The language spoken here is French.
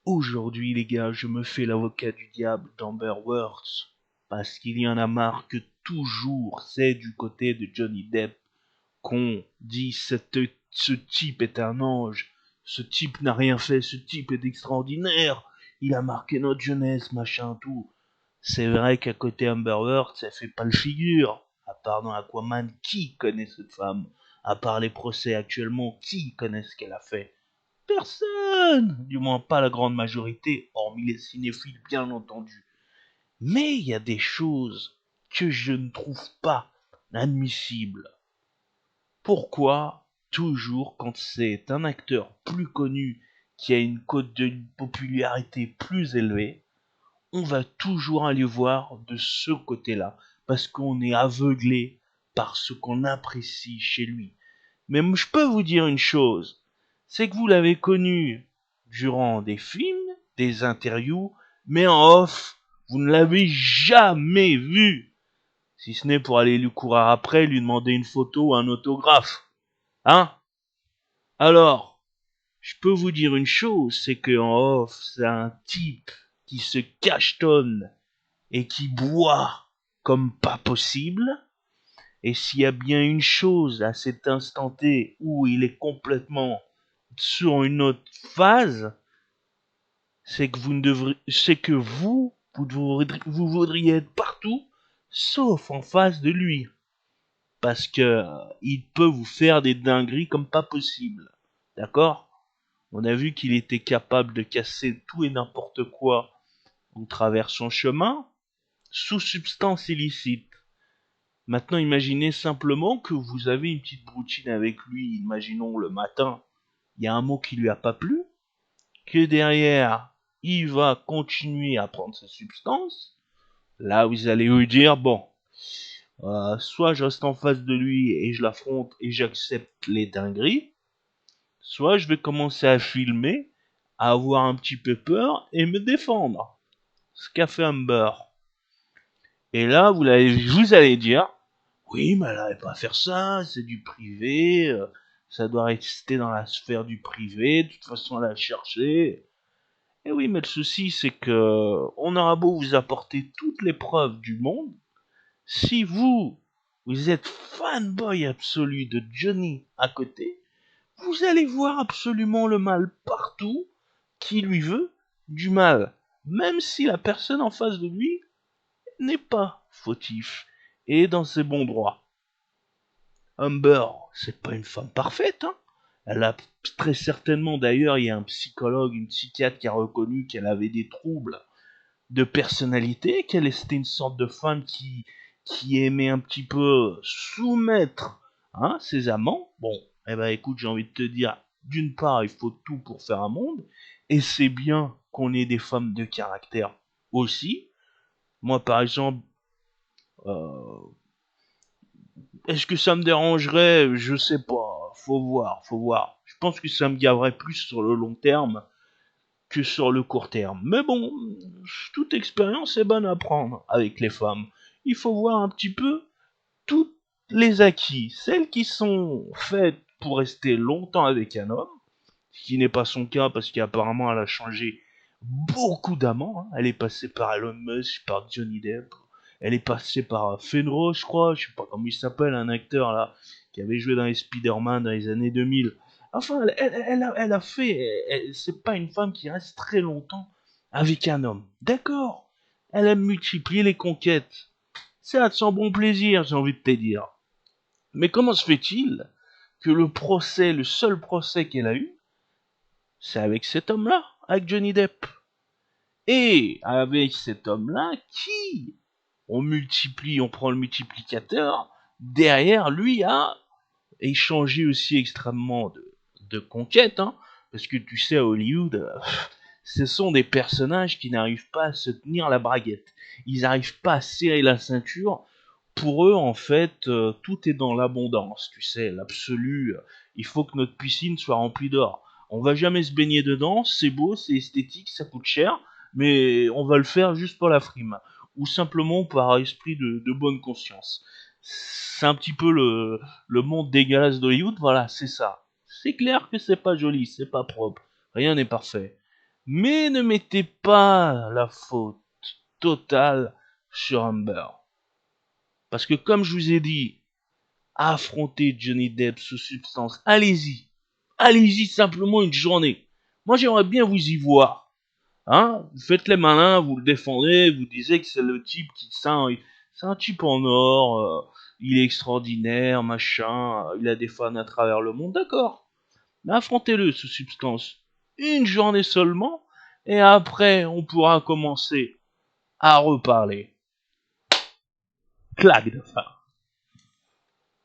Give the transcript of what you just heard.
Aujourd'hui, les gars, je me fais l'avocat du diable d'Amber Words. Parce qu'il y en a marre que toujours c'est du côté de Johnny Depp qu'on dit ce type est un ange, ce type n'a rien fait, ce type est extraordinaire, il a marqué notre jeunesse, machin tout. C'est vrai qu'à côté Amber Heard, ça fait pas le figure. À part dans Aquaman, qui connaît cette femme? À part les procès actuellement, qui connaît ce qu'elle a fait? Personne! Du moins pas la grande majorité, hormis les cinéphiles bien entendu. Mais il y a des choses que je ne trouve pas admissibles. Pourquoi toujours quand c'est un acteur plus connu qui a une cote de popularité plus élevée, on va toujours aller voir de ce côté-là parce qu'on est aveuglé par ce qu'on apprécie chez lui. Mais je peux vous dire une chose, c'est que vous l'avez connu durant des films, des interviews, mais en off, vous ne l'avez jamais vu. Si ce n'est pour aller lui courir après, lui demander une photo ou un autographe. Hein? Alors, je peux vous dire une chose, c'est que en off, c'est un type qui se cachetonne et qui boit comme pas possible. Et s'il y a bien une chose à cet instant T où il est complètement sur une autre phase, c'est que vous voudriez être partout, sauf en face de lui, parce que il peut vous faire des dingueries comme pas possible, d'accord? On a vu qu'il était capable de casser tout et n'importe quoi en travers son chemin, sous substance illicite. Maintenant, imaginez simplement que vous avez une petite broutine avec lui, imaginons le matin, il y a un mot qui lui a pas plu, que derrière, il va continuer à prendre sa substance. Là, vous allez lui dire, bon, soit je reste en face de lui et je l'affronte et j'accepte les dingueries, soit je vais commencer à filmer, à avoir un petit peu peur et me défendre. Ce qu'a fait Amber. Et là, vous allez dire, oui, mais elle n'avait pas à faire ça, c'est du privé, ça doit rester dans la sphère du privé, de toute façon elle a cherché. Et oui, mais le souci c'est que on aura beau vous apporter toutes les preuves du monde, si vous êtes fanboy absolu de Johnny à côté, vous allez voir absolument le mal partout qui lui veut du mal, même si la personne en face de lui n'est pas fautif et dans ses bons droits. Humber, c'est pas une femme parfaite, hein. Elle a très certainement, d'ailleurs, il y a un psychologue, une psychiatre qui a reconnu qu'elle avait des troubles de personnalité, qu'elle était une sorte de femme qui aimait un petit peu soumettre ses amants. Bon, eh ben écoute, j'ai envie de te dire, d'une part, il faut tout pour faire un monde, et c'est bien qu'on ait des femmes de caractère aussi. Moi, par exemple, euh, est-ce que ça me dérangerait? Je sais pas. Faut voir, faut voir. Je pense que ça me gaverait plus sur le long terme que sur le court terme. Mais bon, toute expérience est bonne à prendre avec les femmes. Il faut voir un petit peu toutes les acquis. Celles qui sont faites pour rester longtemps avec un homme, ce qui n'est pas son cas parce qu'apparemment elle a changé beaucoup d'amants, hein. Elle est passée par Elon Musk, par Johnny Depp, elle est passée par Fenro, je crois, je sais pas comment il s'appelle, un acteur là, qui avait joué dans les Spider-Man dans les années 2000. Enfin, elle a fait, c'est pas une femme qui reste très longtemps avec un homme. D'accord, elle a multiplié les conquêtes. C'est à son bon plaisir, j'ai envie de te dire. Mais comment se fait-il que le seul procès qu'elle a eu, c'est avec cet homme-là, avec Johnny Depp? Et avec cet homme-là, qui, on prend le multiplicateur, derrière lui a échangé aussi extrêmement de conquêtes, hein, parce que tu sais, à Hollywood, ce sont des personnages qui n'arrivent pas à se tenir la braguette. Ils n'arrivent pas à serrer la ceinture. Pour eux, en fait, tout est dans l'abondance, tu sais, l'absolu. Il faut que notre piscine soit remplie d'or. On va jamais se baigner dedans, c'est beau, c'est esthétique, ça coûte cher, mais on va le faire juste pour la frime. Ou simplement par esprit de bonne conscience. C'est un petit peu le monde dégueulasse d'Hollywood, voilà, c'est ça. C'est clair que c'est pas joli, c'est pas propre, rien n'est parfait. Mais ne mettez pas la faute totale sur Amber. Parce que comme je vous ai dit, affrontez Johnny Depp sous substance. Allez-y. Allez-y simplement une journée. Moi j'aimerais bien vous y voir. Hein, vous faites les malins, vous le défendez, vous disiez que c'est le type c'est un type en or, il est extraordinaire, machin, il a des fans à travers le monde, d'accord. Mais affrontez-le sous substance. Une journée seulement, et après on pourra commencer à reparler. Claque de fin.